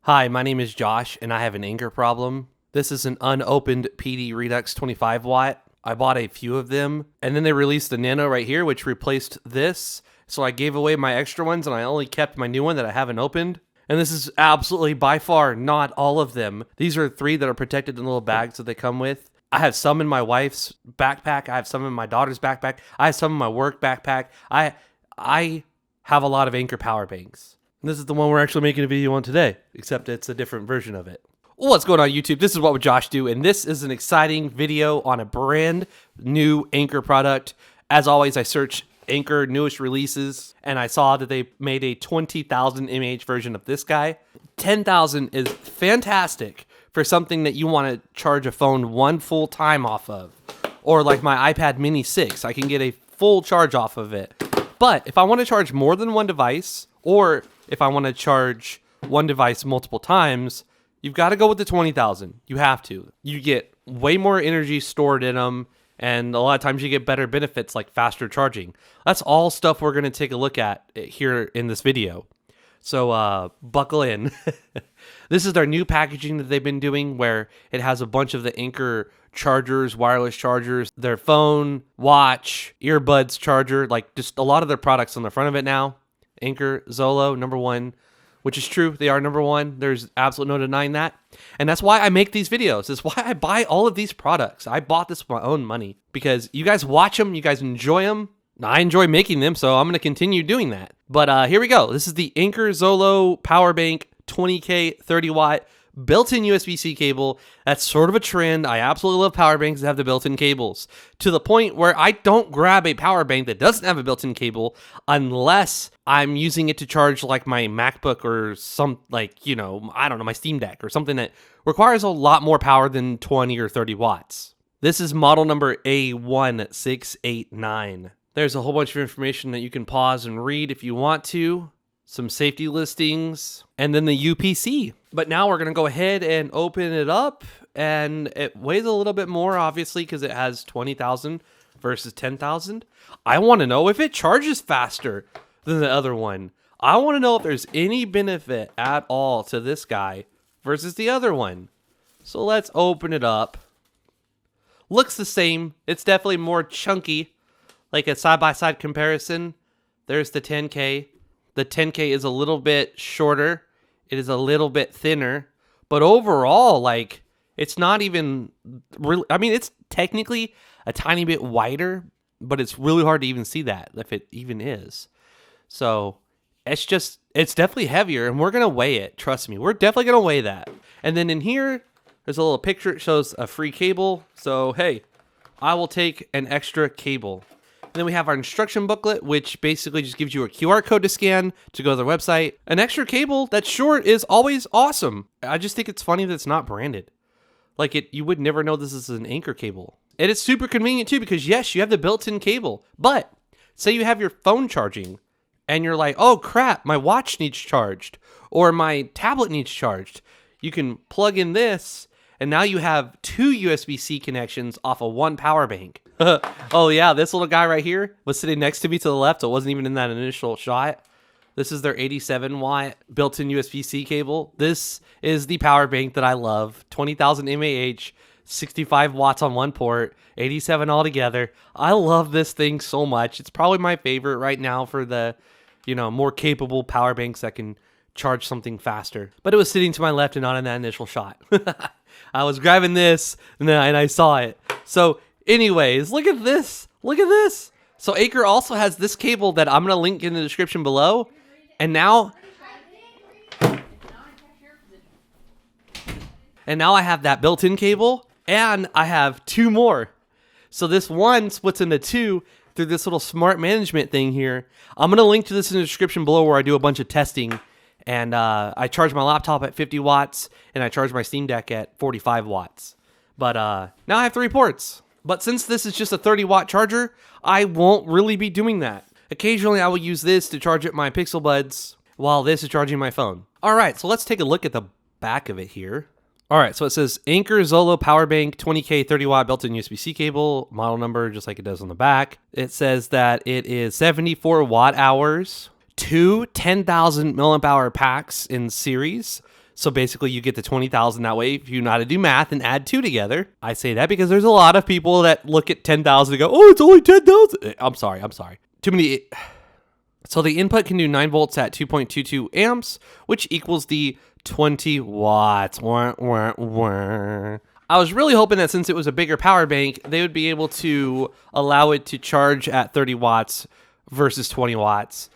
Hi, my name is Josh, and I have an Anker problem. This is an unopened PD Redux 25 watt. I bought a few of them, and then they released the Nano right here, which replaced this. So I gave away my extra ones, and I only kept my new one that I haven't opened. And this is absolutely, by far, not all of them. These are 3 that are protected in little bags that they come with. I have some in my wife's backpack. I have some in my daughter's backpack. I have some in my work backpack. I have a lot of Anker power banks. And this is the one we're actually making a video on today, except it's a different version of it. What's going on, YouTube? This is What Would Josh Do, and this is an exciting video on a brand new Anker product. As always, I search Anker newest releases, and I saw that they made a 20,000 mAh version of this guy. 10,000 is fantastic for something that you want to charge a phone one full time off of. Or like my iPad mini 6, I can get a full charge off of it. But if I want to charge more than one device, or if I want to charge one device multiple times, you've got to go with the 20,000. You have to. You get way more energy stored in them, and a lot of times you get better benefits like faster charging. That's all stuff we're going to take a look at here in this video. So buckle in. This is their new packaging that they've been doing, where it has a bunch of the Anker chargers, wireless chargers, their phone, watch, earbuds charger, like just a lot of their products on the front of it now. Anker Zolo, #1, which is true. They are #1. There's absolutely no denying that. And that's why I make these videos. That's why I buy all of these products. I bought this with my own money because you guys watch them. You guys enjoy them. I enjoy making them, so I'm going to continue doing that. But here we go. This is the Anker Zolo Power Bank 20K 30 watt built-in USB-C cable. That's sort of a trend. I absolutely love power banks that have the built-in cables, to the point where I don't grab a power bank that doesn't have a built-in cable unless I'm using it to charge like my MacBook or some, like, you know, I don't know, my Steam Deck or something that requires a lot more power than 20 or 30 watts. This is model number A1689. There's a whole bunch of information that you can pause and read if you want to. Some safety listings, and then the UPC. But now we're going to go ahead and open it up, and it weighs a little bit more, obviously, because it has 20,000 versus 10,000. I want to know if it charges faster than the other one. I want to know if there's any benefit at all to this guy versus the other one. So let's open it up. Looks the same. It's definitely more chunky, like a side-by-side comparison. There's the 10K. The 10K is a little bit shorter. It is a little bit thinner. But overall, like, it's not even really, I mean, it's technically a tiny bit wider, but it's really hard to even see that, if it even is. So it's definitely heavier, and we're going to weigh it. Trust me, we're definitely going to weigh that. And then in here, there's a little picture. It shows a free cable. So, hey, I will take an extra cable. And then we have our instruction booklet, which basically just gives you a QR code to scan to go to their website. An extra cable that's short is always awesome. I just think it's funny that it's not branded. Like, you would never know this is an Anker cable. And it's super convenient too, because yes, you have the built-in cable. But say you have your phone charging and you're like, oh crap, my watch needs charged, or my tablet needs charged. You can plug in this, and now you have 2 USB-C connections off of 1 power bank. Oh yeah, this little guy right here was sitting next to me to the left. It wasn't even in that initial shot. This is their 87 watt built-in USB-C cable. This is the power bank that I love. 20,000 mAh, 65 watts on one port, 87 altogether. I love this thing so much. It's probably my favorite right now for the, you know, more capable power banks that can charge something faster. But it was sitting to my left and not in that initial shot. I was grabbing this and I saw it. So anyways, look at this. Look at this. So Anker also has this cable that I'm going to link in the description below. And now I have that built-in cable, and I have 2 more. So this one splits into 2 through this little smart management thing here. I'm going to link to this in the description below, where I do a bunch of testing. And I charge my laptop at 50 watts, and I charge my Steam Deck at 45 watts. But now I have 3 ports. But since this is just a 30 watt charger, I won't really be doing that. Occasionally I will use this to charge up my Pixel Buds while this is charging my phone. All right, so let's take a look at the back of it here. All right, so it says Anker Zolo Power Bank 20K 30 watt built-in USB-C cable, model number just like it does on the back. It says that it is 74 watt hours, 2 10,000 milliamp hour packs in series. So basically you get the 20,000 that way if you know how to do math and add 2 together. I say that because there's a lot of people that look at 10,000 and go, oh, it's only 10,000. I'm sorry. Too many. So the input can do 9 volts at 2.22 amps, which equals the 20 watts. Wah, wah, wah. I was really hoping that since it was a bigger power bank, they would be able to allow it to charge at 30 watts versus 20 watts.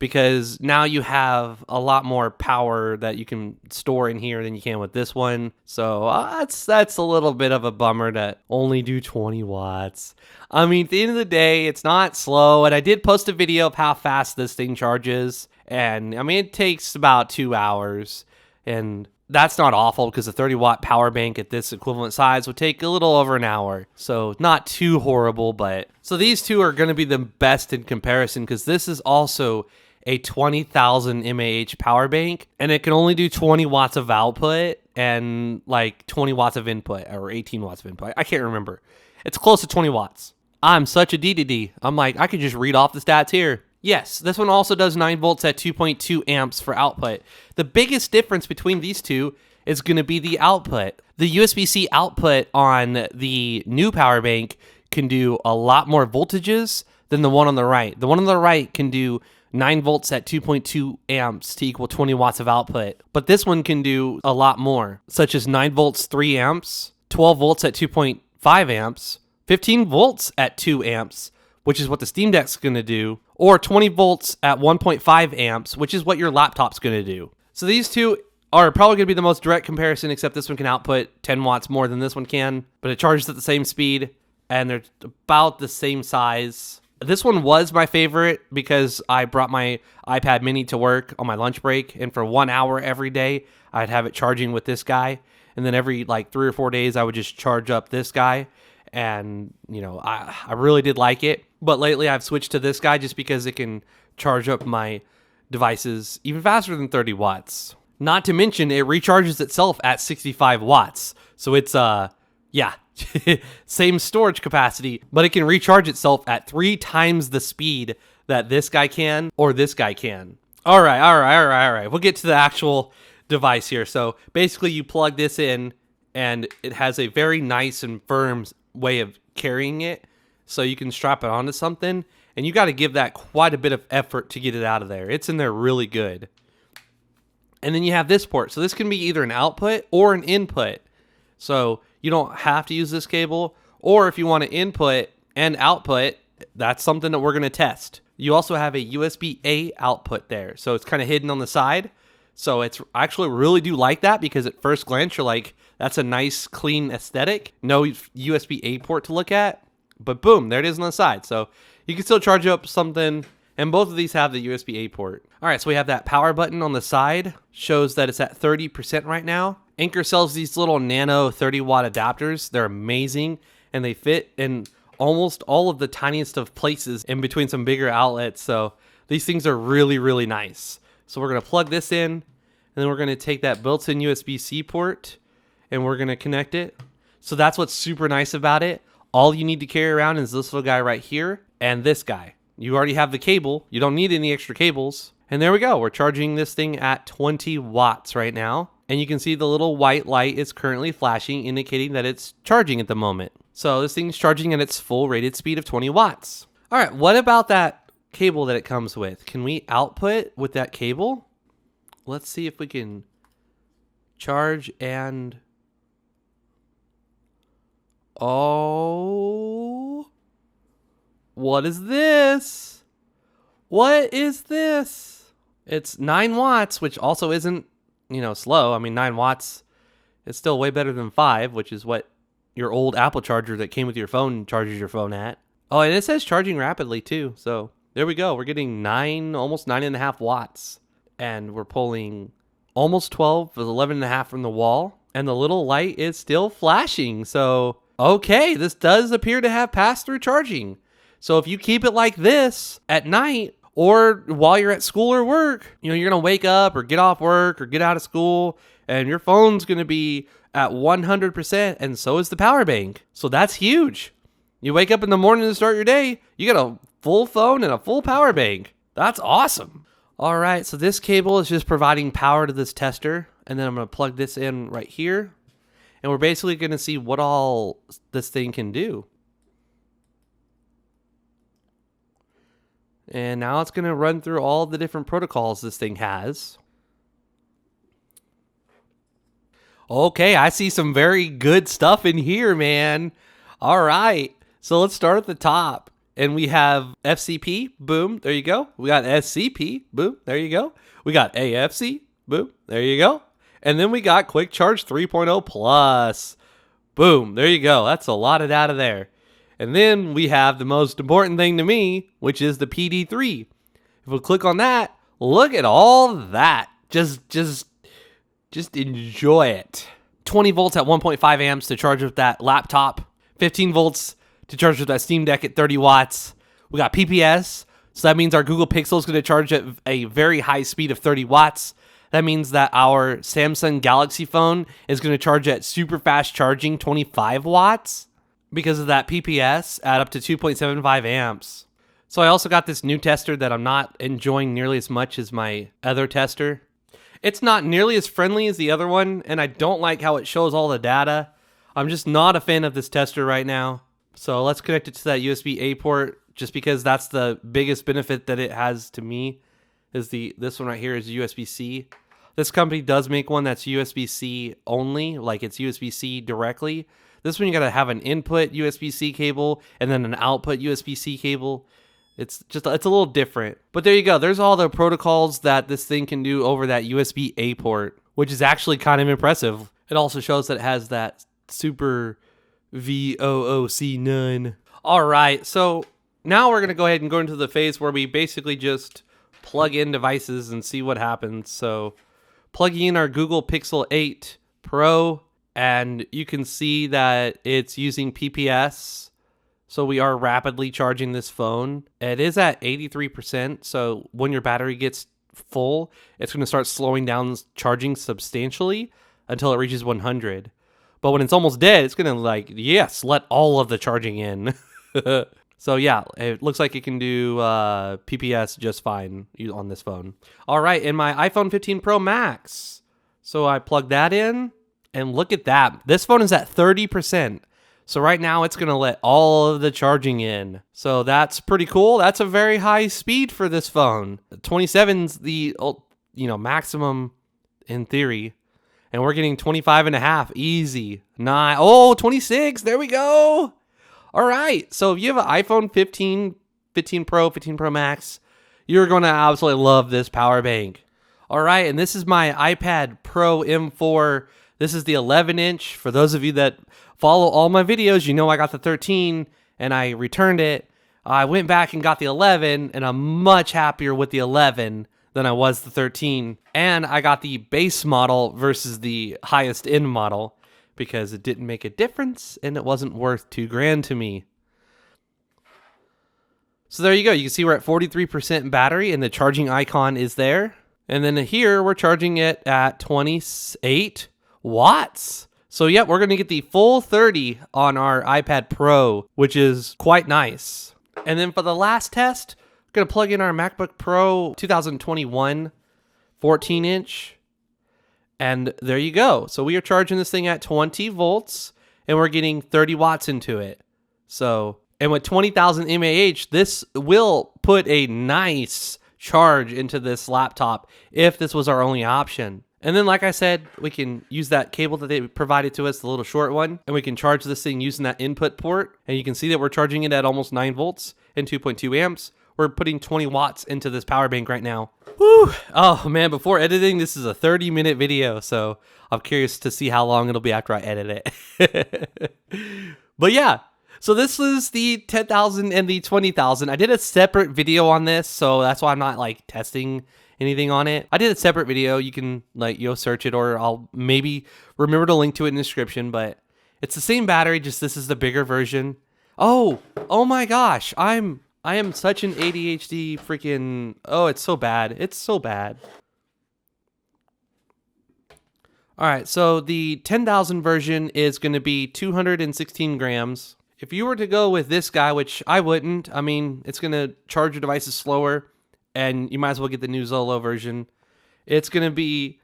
Because now you have a lot more power that you can store in here than you can with this one. So that's a little bit of a bummer to only do 20 watts. I mean, at the end of the day, it's not slow. And I did post a video of how fast this thing charges. And I mean, it takes about 2 hours. And that's not awful because a 30 watt power bank at this equivalent size would take a little over an hour. So not too horrible, but so these two are going to be the best in comparison because this is also a 20,000 mAh power bank, and it can only do 20 watts of output and like 20 watts of input, or 18 watts of input. I can't remember. It's close to 20 watts. I'm such a DDD. I'm like, I could just read off the stats here. Yes, this one also does 9 volts at 2.2 amps for output. The biggest difference between these two is going to be the output. The USB-C output on the new power bank can do a lot more voltages than the one on the right. The one on the right can do 9 volts at 2.2 amps to equal 20 watts of output. But this one can do a lot more, such as 9 volts, 3 amps, 12 volts at 2.5 amps, 15 volts at 2 amps, which is what the Steam Deck's going to do, or 20 volts at 1.5 amps, which is what your laptop's going to do. So these two are probably going to be the most direct comparison, except this one can output 10 watts more than this one can, but it charges at the same speed, and they're about the same size. This one was my favorite because I brought my iPad mini to work on my lunch break, and for 1 hour every day, I'd have it charging with this guy, and then every like 3 or 4 days, I would just charge up this guy, and you know, I really did like it. But lately, I've switched to this guy just because it can charge up my devices even faster than 30 watts. Not to mention, it recharges itself at 65 watts, so it's yeah. Same storage capacity, but it can recharge itself at 3 times the speed that this guy can or this guy can. All right. We'll get to the actual device here. So basically you plug this in and it has a very nice and firm way of carrying it. So you can strap it onto something, and you got to give that quite a bit of effort to get it out of there. It's in there really good. And then you have this port. So this can be either an output or an input. So you don't have to use this cable, or if you want to input and output, that's something that we're going to test. You also have a USB-A output there, so it's kind of hidden on the side. So it's I actually really do like that because at first glance you're like, that's a nice clean aesthetic. No USB-A port to look at, but boom, there it is on the side. So you can still charge up something, and both of these have the USB-A port. All right, so we have that power button on the side, shows that it's at 30% right now. Anker sells these little nano 30 watt adapters. They're amazing, and they fit in almost all of the tiniest of places in between some bigger outlets. So these things are really, really nice. So we're going to plug this in, and then we're going to take that built-in USB-C port, and we're going to connect it. So that's what's super nice about it. All you need to carry around is this little guy right here and this guy. You already have the cable. You don't need any extra cables. And there we go. We're charging this thing at 20 watts right now. And you can see the little white light is currently flashing, indicating that it's charging at the moment. So this thing's charging at its full rated speed of 20 watts. All right, what about that cable that it comes with? Can we output with that cable? Let's see if we can charge and... Oh... What is this? What is this? It's 9 watts, which also isn't, you know, slow. I mean, 9 watts is still way better than 5, which is what your old Apple charger that came with your phone charges your phone at. Oh, and it says charging rapidly too. So there we go. We're getting 9, almost 9.5 watts. And we're pulling almost 12 with 11.5 from the wall. And the little light is still flashing. So, okay, this does appear to have pass-through charging. So if you keep it like this at night or while you're at school or work, you know, you're going to wake up or get off work or get out of school and your phone's going to be at 100%, and so is the power bank. So that's huge. You wake up in the morning to start your day, you got a full phone and a full power bank. That's awesome. All right, so this cable is just providing power to this tester, And then I'm going to plug this in right here. And we're basically going to see what all this thing can do. And now it's going to run through all the different protocols this thing has. Okay, I see some very good stuff in here, man. All right, so let's start at the top. And we have FCP, boom, there you go. We got SCP, boom, there you go. We got AFC, boom, there you go. And then we got Quick Charge 3.0 Plus, boom, there you go. That's a lot of data there. And then we have the most important thing to me, which is the PD3. If we click on that, look at all that. Just enjoy it. 20 volts at 1.5 amps to charge with that laptop. 15 volts to charge with that Steam Deck at 30 watts. We got PPS, so that means our Google Pixel is going to charge at a very high speed of 30 watts. That means that our Samsung Galaxy phone is going to charge at super fast charging 25 watts because of that PPS at up to 2.75 amps. So I also got this new tester that I'm not enjoying nearly as much as my other tester. It's not nearly as friendly as the other one, and I don't like how it shows all the data. I'm just not a fan of this tester right now. So let's connect it to that USB-A port, just because that's the biggest benefit that it has to me. This one right here is USB-C. This company does make one that's USB-C only, like it's USB-C directly. This one you gotta have an input USB-C cable and then an output USB-C cable. It's a little different. But there you go. There's all the protocols that this thing can do over that USB-A port, which is actually kind of impressive. It also shows that it has that super VOOC9. All right, so now we're going to go ahead and go into the phase where we basically just plug in devices and see what happens. So plugging in our Google Pixel 8 Pro, and you can see that it's using PPS. So we are rapidly charging this phone. It is at 83%. So when your battery gets full, it's going to start slowing down charging substantially until it reaches 100. But when it's almost dead, it's going to let all of the charging in. So yeah, it looks like it can do PPS just fine on this phone. All right, in my iPhone 15 Pro Max. So I plug that in and look at that. This phone is at 30%. So right now it's going to let all of the charging in. So that's pretty cool. That's a very high speed for this phone. 27's the maximum in theory. And we're getting 25.5 easy. 26. There we go. All right. So if you have an iPhone 15 Pro, 15 Pro Max, you're going to absolutely love this power bank. All right. And this is my iPad Pro M4. This is the 11-inch. For those of you that follow all my videos, you know I got the 13 and I returned it. I went back and got the 11, and I'm much happier with the 11 than I was the 13. And I got the base model versus the highest end model because it didn't make a difference and it wasn't worth $2,000 to me. So there you go. You can see we're at 43% battery and the charging icon is there. And then here we're charging it at 28 watts. So yeah, we're going to get the full 30 on our iPad Pro, which is quite nice. And then for the last test, we're going to plug in our MacBook Pro 2021 14-inch. And there you go. So we are charging this thing at 20 volts and we're getting 30 watts into it. So, and with 20,000 mAh, this will put a nice charge into this laptop if this was our only option. And then, like I said, we can use that cable that they provided to us, the little short one, and we can charge this thing using that input port. And you can see that we're charging it at almost 9 volts and 2.2 amps. We're putting 20 watts into this power bank right now. Whew. Oh man, before editing, this is a 30-minute video, so I'm curious to see how long it'll be after I edit it. But yeah, so this is the 10,000 and the 20,000. I did a separate video on this, so that's why I'm not testing anything on it. I did a separate video. You can search it, or I'll maybe remember to link to it in the description, but it's the same battery, just this is the bigger version. Oh my gosh, I am such an ADHD freaking... Oh, it's so bad. It's so bad. All right, so the 10,000 version is going to be 216 grams. If you were to go with this guy, which I wouldn't, I mean, it's going to charge your devices slower, and you might as well get the new Zolo version. It's going to be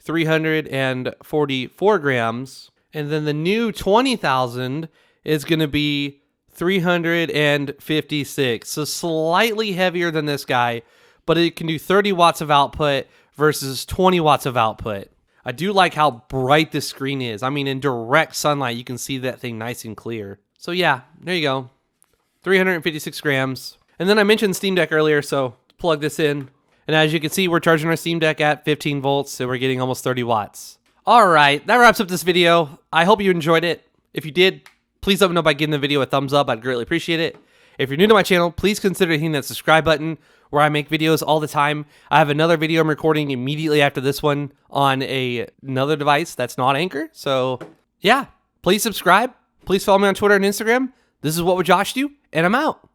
344 grams. And then the new 20,000 is going to be 356. So slightly heavier than this guy, but it can do 30 watts of output versus 20 watts of output. I do like how bright this screen is. I mean, in direct sunlight, you can see that thing nice and clear. So yeah, there you go. 356 grams. And then I mentioned Steam Deck earlier, so plug this in. And as you can see, we're charging our Steam Deck at 15 volts, so we're getting almost 30 watts. All right, that wraps up this video. I hope you enjoyed it. If you did, please let me know by giving the video a thumbs up. I'd greatly appreciate it. If you're new to my channel, please consider hitting that subscribe button where I make videos all the time. I have another video I'm recording immediately after this one on another device that's not Anker. So yeah, please subscribe. Please follow me on Twitter and Instagram. This is What Would Josh Do? And I'm out.